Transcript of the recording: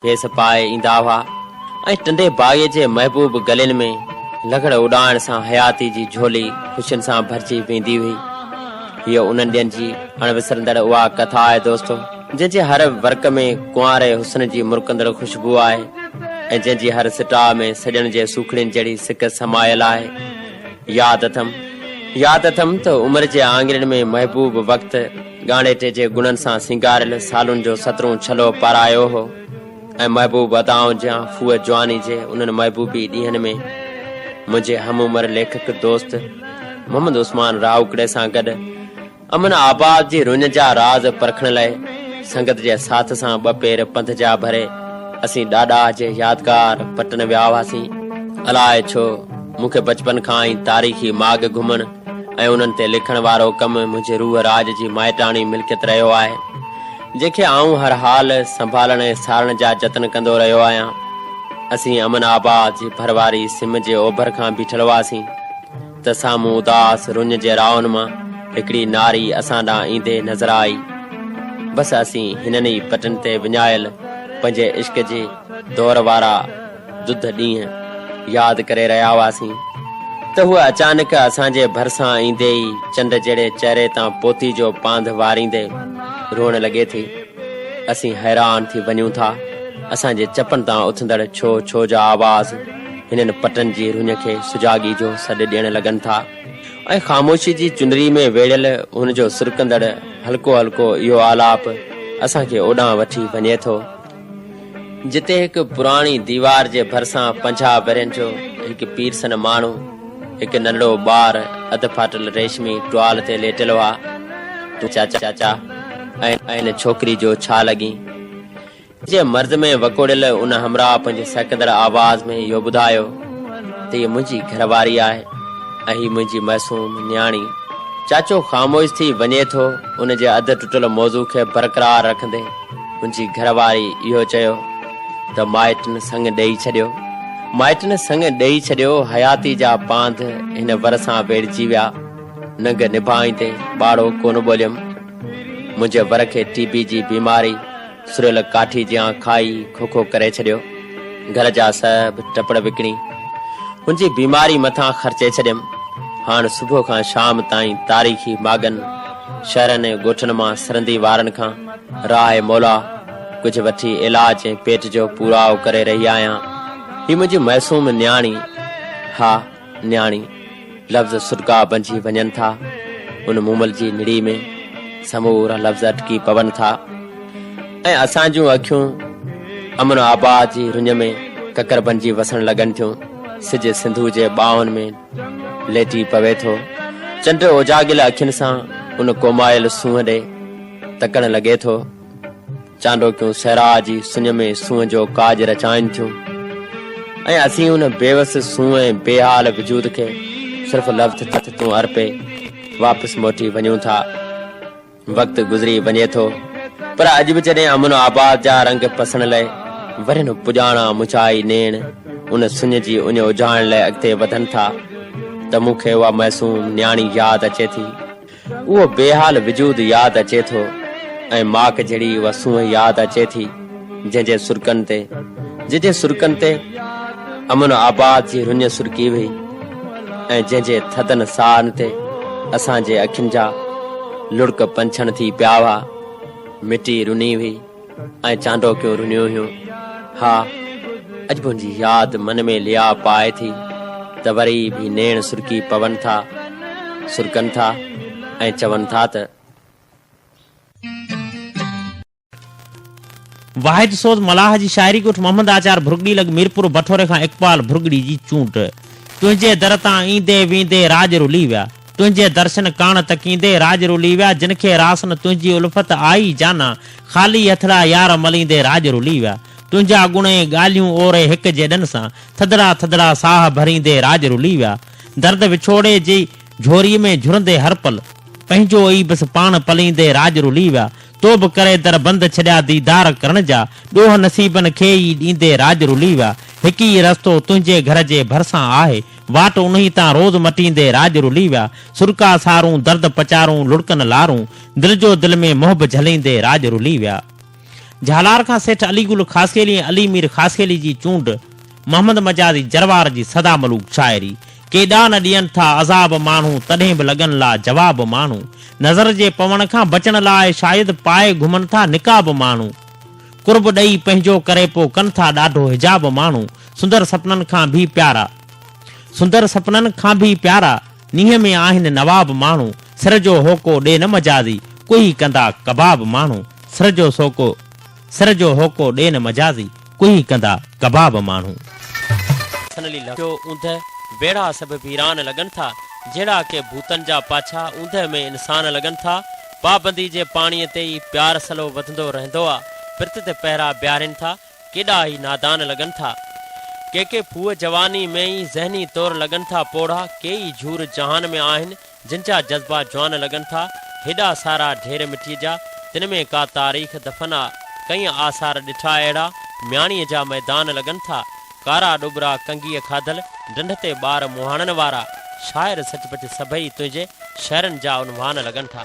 भेस पाए ईंदा हुआ ऐं टंडे बाग़े जे महबूब गलियुनि में लकड़ उॾाइण सां हयाती जी झोली ख़ुशियुनि सां भरिजी वेंदी हुई। हीअ उन्हनि ॾींहंनि जी अणविसरंदड़ उहा कथा आहे दोस्तो, जंहिंजे हर वर्क में कुंवारे हुस्न जी मुरकंदड़ ख़ुशबू आहे ऐं जंहिंजी हर सिटा में सॼण जे सूखड़ियुनि जहिड़ी सिक समायल आहे। यादि अथमि त उमिरि जे आंगरनि में महबूब वक़्तु ॻाणेटे जे गुणनि सां सिंगारियल सालुनि जो 17 छलो पारायो हो ऐं महबूब अदाउनि जा फूअ जवानी जे उन्हनि महबूबी ॾींहंनि में मुंहिंजे हम उमिरि लेखक दोस्त मोहम्मद उस्मान राउकड़े सां गॾु अमन आबाद जी रुञ जा राज़ परखण लाइ संगत जे साथ सां 2 पेर पंध जा भरे असीं ॾाॾा जे यादगार पटन विया हुआसीं। अलाए छो मूंखे बचपन खां ई तारीख़ी माग घुमण ऐं उन्हनि ते लिखण वारो कमु मुंहिंजे रूह राज जी माइटाणी मिल्कियत रहियो आहे, जंहिंखे आऊं हर हाल संभालण ऐं सारण जा जतन कंदो रहियो आहियां। असीं अमन आबाद जी भरवारी सिम जे ओभर खां बीठल हुआसीं त साम्हूं उदास रुञ जे राउनि मां हिकिड़ी नारी असां ॾांहुं ईंदे नज़र आई। बसि असीं हिननि ई पटनि ते विञायल पंहिंजे इश्क जे दौर वारा दुध ॾींहं यादि करे रहिया हुआसीं त हूअ अचानक असांजे भरिसां ईंदे ई चंड जहिड़े चेहरे तां पोती जो पांध वारींदे रोअण लॻे थी। असीं हैरान थी वञूं था, असांजे चपनि तां उथंदड़ छो जा आवाज़ हिननि पटनि जी रुञ खे सुजागी जो सॾु ॾियण लॻनि था ऐं ख़ामोशी जी चुनरी में वेड़ियल हुनजो सुरकंदड़ हल्को हल्को इहो आलाप असांखे ओॾां वठी वञे थो जिते हिकु पुराणी दीवार जे भरिसां 50 वरनि जो हिकु पीरसन माण्हू हिकु नंढड़ो ॿार अध फाटल रेशमी टुआल ते लेटियल हुआ। तूं चाचा ऐं इन छोकिरी जो छा लॻी? जे मर्द में वकोड़ियल उन हमरा पंहिंजे सहकंदड़ आवाज़ में इहो ॿुधायो त हीअ मुंहिंजी घरवारी आहे ऐं हीअ मुंहिंजी मासूम न्याणी। चाचो ख़ामोश थी वञे थो उन जे अध टुटल मौज़ू खे बरक़रार रखंदे मुंहिंजी घरवारी इहो चयो त माइटनि संग ॾेई छॾियो हयाती जा पांध हिन वर सां वेड़जी विया। नंग निभाईंदे ॿाड़ो कोन ॿोलियमि। मुंहिंजे वर खे टीबी जी बीमारी सुरियल काठी जियां खाई खोखो करे छॾियो। घर जा सभु टपड़ विकिणी मुंहिंजी बीमारी मथां ख़र्चे छॾियमि। हाणे सुबुह खां शाम ताईं तारीख़ी मागनि शहरनि ऐं ॻोठनि मां सरंदी वारनि खां राह मौला कुझु वठी इलाज ऐं पेट जो पूराओ करे रही आहियां। ही मुंहिंजी मासूम न्याणी, हा न्याणी। लफ़्ज़ सुटका बणिजी वञनि था, उन मूमल जी निड़ी में समूरा लफ़्ज़ अटकी पवनि था ऐं असां जूं अखियूं अमन आबाद जी रुञ में ककर बणिजी वसण लॻनि थियूं। सिज सिंधू जे ॿाहुनि में लेटी पवे थो। चंड ओजागिल अखियुनि सां उन कोमायल सूंहं ॾे तकण लॻे थो। चांडोकियूं सहरा जी सुञ में सूंहं जो काज रचाइनि थियूं ऐं असीं उन बेवस सूंहं ऐं बेहाल वजूद खे सिर्फ़ लफ़्ज़ तूं अर्पे वापसि मोटी वञूं था। वक़्तु गुज़री वञे थो पर अॼु बि जॾहिं अमन आबाद जा रंग पसण लाइ वरी न पुॼाणा मुचाई नेण उन सुञ जी उन उजाइण लाइ अॻिते वधनि था त मूंखे उहा मासूम न्याणी यादि अचे थी। उहो बेहाल वजूद यादि अचे थो ऐं माक जहिड़ी उहा सूंहं यादि अचे थी जंहिंजे सुरकनि ते अमन आबाद जी रुञ सुरकी हुई ऐं जंहिंजे थदन साहनि ते असांजे अखियुनि जा लुड़क पंछण थी पिया हुआ। मिटी रुनी हुई ऐं चांडोकियूं रुनियूं हुयूं। हा, अॼु मुंहिंजी यादि मन में लिया पाए थी त वरी बि नेण सुरकनि था ऐं चवनि था त वाहिद सोज़ मलाह जी शाइरी ॻोठ मोहम्मद आचार भुरगड़ी लग मीरपुर बठोरे खां इकबाल भुरगड़ी जी चूंट। तुंहिंजे दर तां ईंदे वेंदे राज रुली विया, तुंहिंजे दर्शन कान तकींदे राज रुली विया। जिन खे रासन तुंहिंजी उल्फत आई जाना, ख़ाली हथड़ा यार मलींदे राज रुली विया। तुंहिंजा गुण ऐं ॻाल्हियूं ओरे हिक जे ॾन सां थदड़ा थदड़ा साह भरींदे राज रुली विया। दर्द विछोड़े जी झोरीअ में झुरंदे हर पल पंहिंजो ई बसि पाण पलींदे राज रुली विया। तो बि करे दर बंद छॾिया दीदार करण जा, ॾोह नसीबनि खे ई ॾींदे राज रुली विया। हिकु ई रस्तो तुंहिंजे घर जे भरिसां आहे, वाट उन्ही तां रोज़ मटींदे राज रुली विया। सुरका सारूं दर्द पचारूं लुड़कन लारूं, दिल जो दिल में मोहब झलींदे राज रुली विया। झालार खां सेठ अलीगुल ख़ासखेली ऐं अली मीर ख़ासखेली जी चूंड, मोहम्मद मजादी जरवार जी सदा मलूक शाइरी। केॾा न ॾियनि था अज़ाब माण्हू तॾहिं बि लॻनि ला जवाब माण्हू, नज़र जे पवण खां बचण लाइ शायदि पाए घुमनि था निकाब माण्हू, कुर्ब ॾेई पंहिंजो करे पोइ कनि था ॾाढो हिजाब माण्हू, सुंदर सपननि खां बि प्यारा, सुंदर सपननि खां बि प्यारा, नीह में आहिनि नवाब माण्हू, सिर जो होको ॾे न मजादी कोई कंदा कबाब माण्हू, सिर जो होको ॾे न मजादी कोई कंदा कबाब माण्हू। बेड़ा सभु वीरान लॻनि था, जहिड़ा के भूतनि जा पाछा ऊंध में इंसान लॻनि था। पाबंदी जे पाणीअ ते ई प्यार सलो वधंदो रहंदो आहे, पिरत ते पहिरा ॿियारनि था, केॾा ई नादान लॻनि था। के फूअ जवानी में ई ज़हनी तौर लॻनि था पोड़ा, के ई झूर जहान में आहिनि जिन जा जज़्बा जवान लॻनि था। हेॾा सारा ढेर मिटीअ जा, तिन में का तारीख़ दफ़ना, कई आसार ॾिठा अहिड़ा, म्याणीअ जा मैदान लॻनि था। कारा डुबरा कंगीअ खाधल, डंड ते ॿार मुहाणनि वारा, शाइर सचपच सभई तुंहिंजे शहरनि जा उनवान लॻनि था।